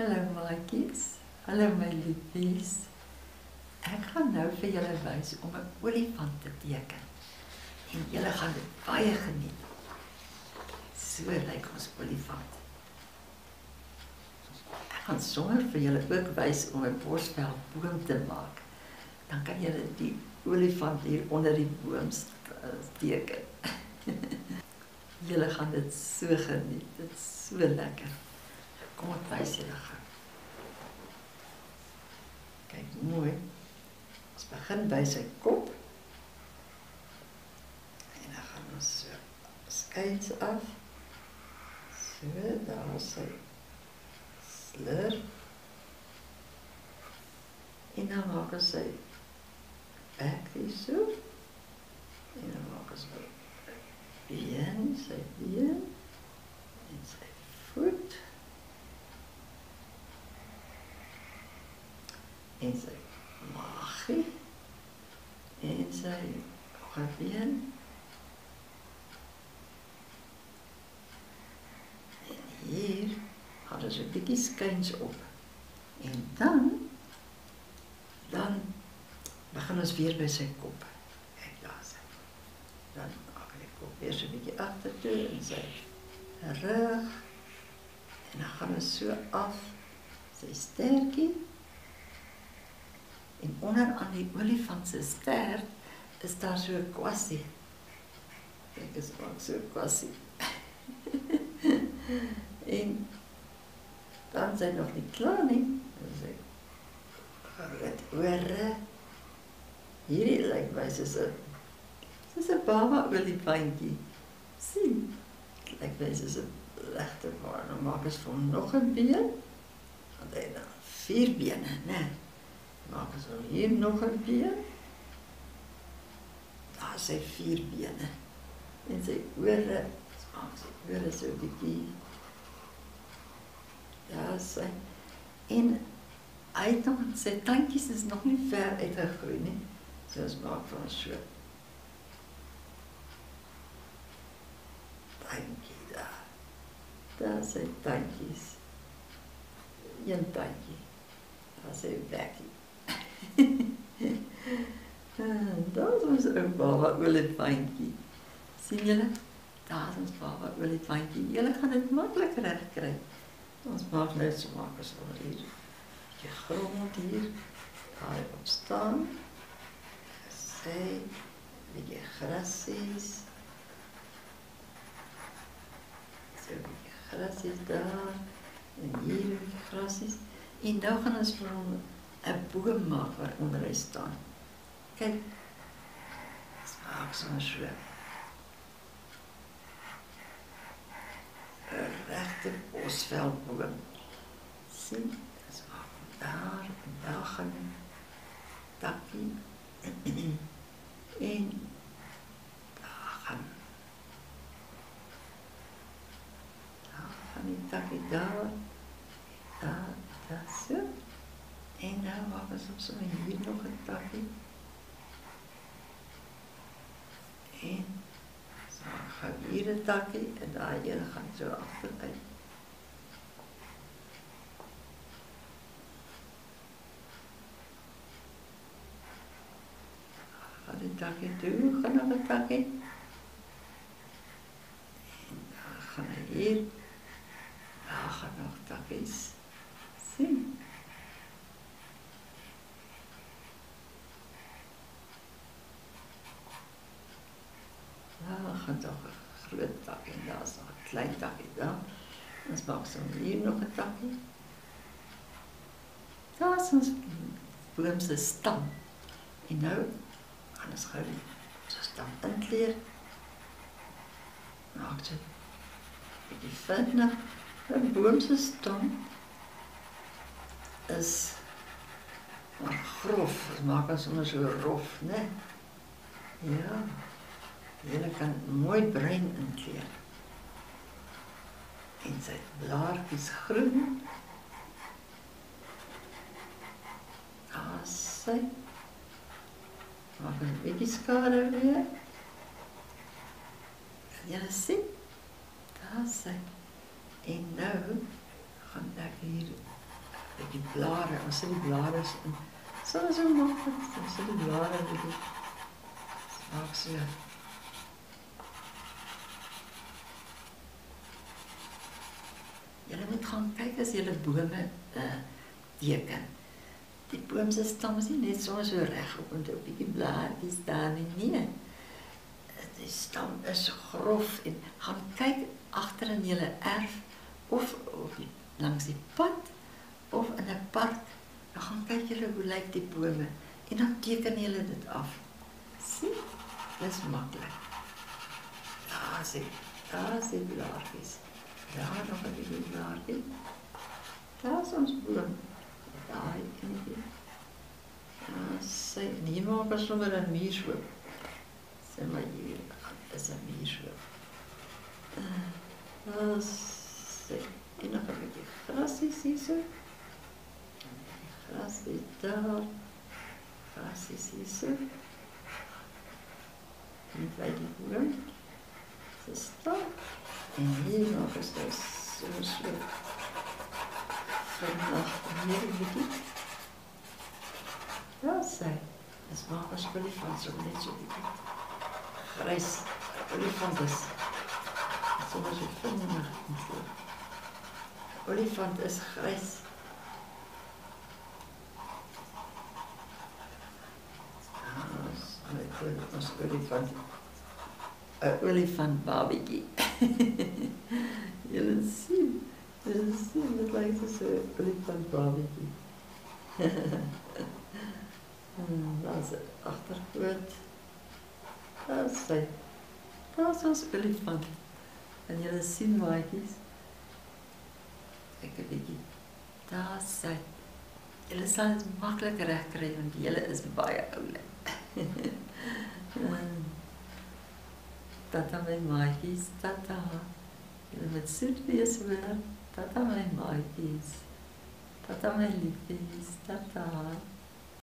Hallo maatjies, hallo my liefies. Ek gaan nou vir julle wys om 'n olifant te teken. En julle gaan dit baie geniet. So lyk ons olifant. Ek gaan sommer vir julle ook wys om 'n bosvelboom te maak. Dan kan julle die olifant hier onder die boom teken. Julle gaan dit so geniet, dit is so lekker. Kom ek wys julle gou. Kyk mooi. Ons begin by sy kop. En dan gaan ons so skuins af. So, daar is sy slur. En dan maak ons sy bek hier so. En dan maak ons sy been en sy voet. En sy maagie en sy been. En hier gaan ons 'n bietjie skuins op. En dan begin ons weer by sy kop. Kijk, daar sy. Dan maak die kop weer so 'n bietjie agtertoe en sy rug. En dan gaan ons so af sy stertjie. En onder aan die olifant se stert is daar so 'n kwassie. Kyk, is ook so 'n kwassie. En dan sy nog nie klaar nie. Dan sy groot ore. Hierdie lyk my soos 'n baba olifantjie. Sien? Lyk my soos 'n regte waar. Dan maak ons vir hom nog 'n been. Want hy het dan 4 bene, né? Maak ons hom hier nog 'n been. Daar is sy 4 bene. En sy ore, maak sy ore so 'n bietjie. Daar is sy. En hy het nog, sy tandjies is nog nie ver uitgegroei nie. So ons maak vir ons so. Tandjie daar. Daar is sy tandjies. Een tandjie. Daar is sy bekkie. Daar is ons ou baba olifantjie. Sien julle? Daar is ons baba olifantjie. Julle gaan dit maklik regkry. Ons maak net so, maak ons onder hier. Die grond hier. Daar op staan. Sy, bietjie grassies. So bietjie grassies daar. En hier bietjie grassies. En nou gaan ons vir hom 'n boom maak waaronder hy staan. Kyk, dis maak so 'n regte bosvelboom. Sien, dis maak daar en daar gaan takkie. En daar gaan die takkie daar. Daar so. En nou maak ons op so hier nog 'n takkie. En so gaan hier 'n takkie en daai een gaan so agteruit. Gaan die takkie toe, gaan nog 'n takkie. En dan gaan hy hier. Daar gaan nog takkies. Sien? Daar gaan toch 'n groot takkie en daar is nog 'n klein takkie daar. Ons maak so hier nog 'n takkie. Daar is ons boom se stam. En nou gaan ons gou so stam inkleer. Maak dit 'n bietjie vinnig. 'n boom se stam is maar grof. Dit maak ons sommer so rof, né? Ja. Julle kan mooi bruin inkleer. En sy blaartjies groen. Daar sy. Maak 'n bietjie skade weer. Kan julle sien? Daar sy. En nou gaan ek hier die blare, ons sit die blare in. So maklik, ons sit die blare in die maak so. Julle moet gaan kyk as julle bome teken. Die boom se stam is nie net so reg op en 'n bietjie blaartjies daar nie. Die stam is grof en gaan kyk agter in julle erf of langs die pad of in 'n park. Dan gaan kyk julle hoe lyk die bome en dan teken julle dit af. Sien? Dis maklik. Daar is die blaartjies. Daar nog 'n bietjie blaartjie. Daar is ons boom. Daar enetjie. En hier maak ons sommer 'n muurshoop. Sê maar hier is 'n muurshoop. En nog 'n bietjie grasies hier so. Grasies daar. Grasies hier so. En by die boom. So staan. En hier nog is dit so. Vanaf hier een beetje. Ja, zij. Dat is maar als olifant, zo net zo beetje. Grijs, olifant is. Zoals je vinden. Olifant is grijs. Ons olifant. Een olifant barbecue. Jullie zien. Het lijkt dus een olifant barbecue. Dat is het achtergrond. Dat is ons olifant. En jullie zien maatjes. Kijk een beetje. Daar is zij. Jullie zal het makkelijk recht krijgen, want jullie is baie oulik. Tata my maatjies, tata. Julle moet soet wees hoor. Tata my maatjies. Tata my liefdes, tata.